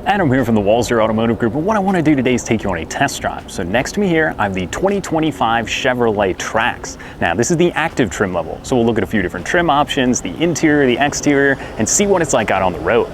Adam here from the Walser Automotive Group, and what I want to do today is take you on a test drive. So next to me here, I have the 2025 Chevrolet Trax. Now this is the active trim level, so we'll look at a few different trim options, the interior, the exterior, and see what it's like out on the road.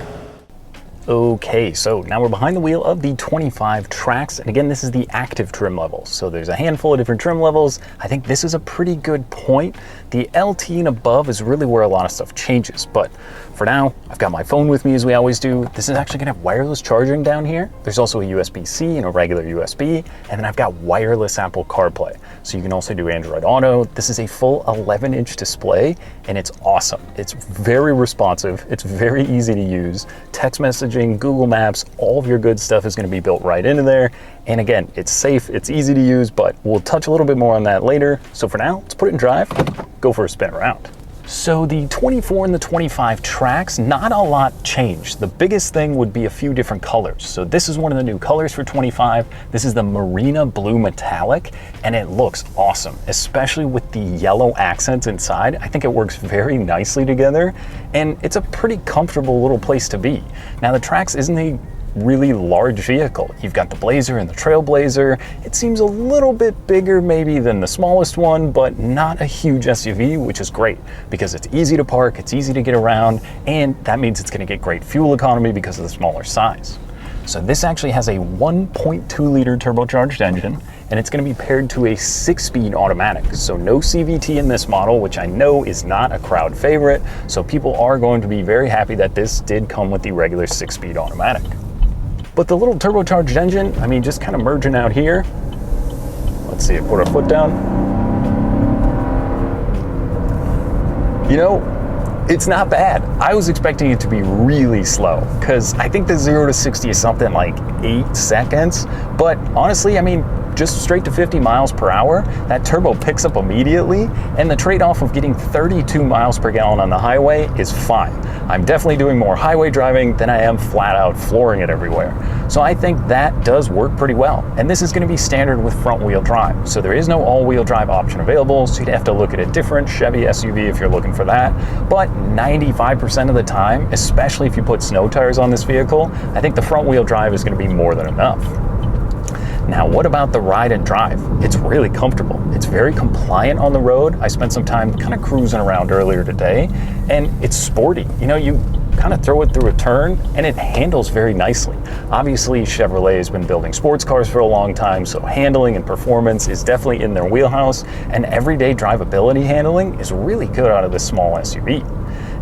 Okay, so now we're behind the wheel of the 25 Trax, and again, this is the active trim level. So there's a handful of different trim levels. I think this is a pretty good point. The LT and above is really where a lot of stuff changes, but for now, I've got my phone with me as we always do. This is actually gonna have wireless charging down here. There's also a USB-C and a regular USB, and then I've got wireless Apple CarPlay. So you can also do Android Auto. This is a full 11-inch display, and it's awesome. It's very responsive. It's very easy to use. Text messaging, Google Maps, all of your good stuff is gonna be built right into there. And again, it's safe, it's easy to use, but we'll touch a little bit more on that later. So for now, let's put it in drive, go for a spin around. So the 24 and the 25 Trax, not a lot changed. The biggest thing would be a few different colors. So this is one of the new colors for 25. This is the Marina Blue Metallic, and it looks awesome, especially with the yellow accents inside. I think it works very nicely together, and it's a pretty comfortable little place to be. Now the Trax isn't a really large vehicle. You've got the Blazer and the Trailblazer. It seems a little bit bigger maybe than the smallest one, but not a huge SUV, which is great because it's easy to park, it's easy to get around, and that means it's gonna get great fuel economy because of the smaller size. So this actually has a 1.2 liter turbocharged engine, and it's gonna be paired to a 6-speed automatic. So no CVT in this model, which I know is not a crowd favorite. So people are going to be very happy that this did come with the regular 6-speed automatic. But the little turbocharged engine, I mean, just kind of merging out here. Let's see it, put our foot down. You know, it's not bad. I was expecting it to be really slow because I think the 0 to 60 is something like 8 seconds. But honestly, I mean, just straight to 50 miles per hour, that turbo picks up immediately, and the trade-off of getting 32 miles per gallon on the highway is fine. I'm definitely doing more highway driving than I am flat out flooring it everywhere. So I think that does work pretty well. And this is gonna be standard with front wheel drive. So there is no all-wheel drive option available, so you'd have to look at a different Chevy SUV if you're looking for that. But 95% of the time, especially if you put snow tires on this vehicle, I think the front wheel drive is gonna be more than enough. Now, what about the ride and drive? It's really comfortable. It's very compliant on the road. I spent some time kind of cruising around earlier today, and it's sporty. You know, you kind of throw it through a turn, and it handles very nicely. Obviously, Chevrolet has been building sports cars for a long time, so handling and performance is definitely in their wheelhouse, and everyday drivability handling is really good out of this small SUV.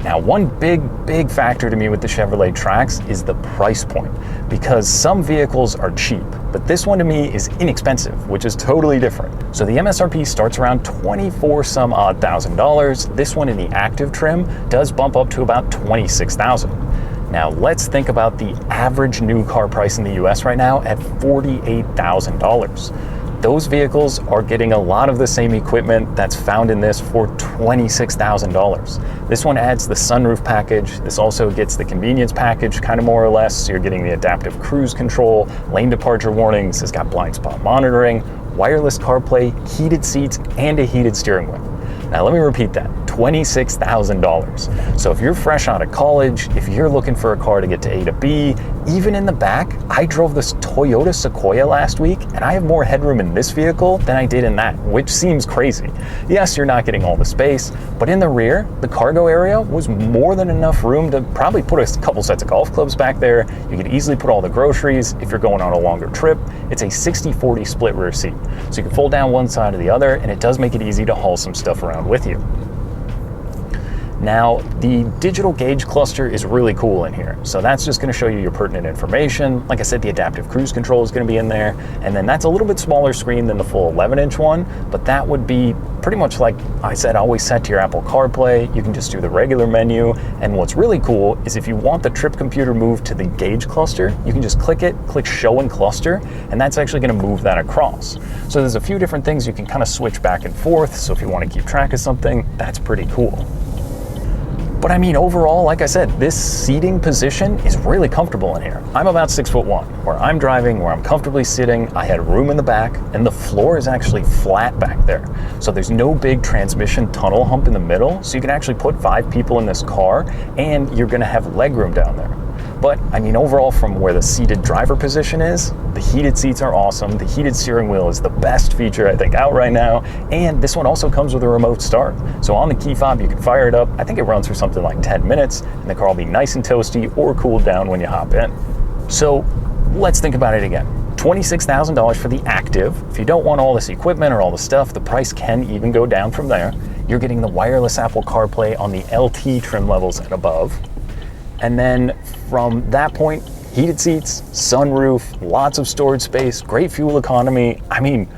Now, one big factor to me with the Chevrolet Trax is the price point, because some vehicles are cheap, but this one to me is inexpensive, which is totally different. So the MSRP starts around 24 some odd $1,000. This one in the active trim does bump up to about 26,000. Now let's think about the average new car price in the US right now at $48,000. Those vehicles are getting a lot of the same equipment that's found in this for $26,000. This one adds the sunroof package. This also gets the convenience package, kind of more or less. So you're getting the adaptive cruise control, lane departure warnings. It's got blind spot monitoring, wireless CarPlay, heated seats, and a heated steering wheel. Now let me repeat that, $26,000. So if you're fresh out of college, if you're looking for a car to get to A to B, even in the back, I drove this Toyota Sequoia last week, and I have more headroom in this vehicle than I did in that, which seems crazy. Yes, you're not getting all the space, but in the rear, the cargo area was more than enough room to probably put a couple sets of golf clubs back there. You could easily put all the groceries if you're going on a longer trip. It's a 60-40 split rear seat. So you can fold down one side or the other, and it does make it easy to haul some stuff around with you. Now, the digital gauge cluster is really cool in here. So that's just gonna show you your pertinent information. Like I said, the adaptive cruise control is gonna be in there. And then that's a little bit smaller screen than the full 11-inch one, but that would be pretty much like I said, always set to your Apple CarPlay. You can just do the regular menu. And what's really cool is if you want the trip computer moved to the gauge cluster, you can just click it, click show and cluster, and that's actually gonna move that across. So there's a few different things you can kind of switch back and forth. So if you wanna keep track of something, that's pretty cool. But I mean, overall, like I said, this seating position is really comfortable in here. I'm about 6'1", where I'm driving, where I'm comfortably sitting. I had room in the back, and the floor is actually flat back there. So there's no big transmission tunnel hump in the middle, so you can actually put 5 people in this car, and you're gonna have legroom down there. But I mean, overall, from where the seated driver position is, the heated seats are awesome. The heated steering wheel is the best feature I think out right now. And this one also comes with a remote start. So on the key fob, you can fire it up. I think it runs for something like 10 minutes, and the car will be nice and toasty or cooled down when you hop in. So let's think about it again. $26,000 for the Activ. If you don't want all this equipment or all the stuff, the price can even go down from there. You're getting the wireless Apple CarPlay on the LT trim levels and above. And then from that point, heated seats, sunroof, lots of storage space, great fuel economy. I mean,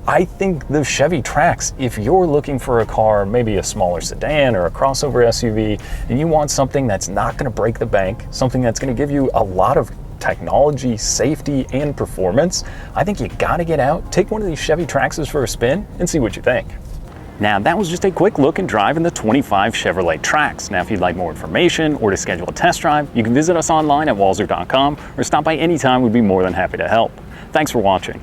I think the Chevy Trax, if you're looking for a car, maybe a smaller sedan or a crossover SUV, and you want something that's not going to break the bank, something that's going to give you a lot of technology, safety, and performance, I think you got to get out, take one of these Chevy Traxes for a spin, and see what you think. Now, that was just a quick look and drive in the 25 Chevrolet Trax. Now, if you'd like more information or to schedule a test drive, you can visit us online at walser.com or stop by anytime. We'd be more than happy to help. Thanks for watching.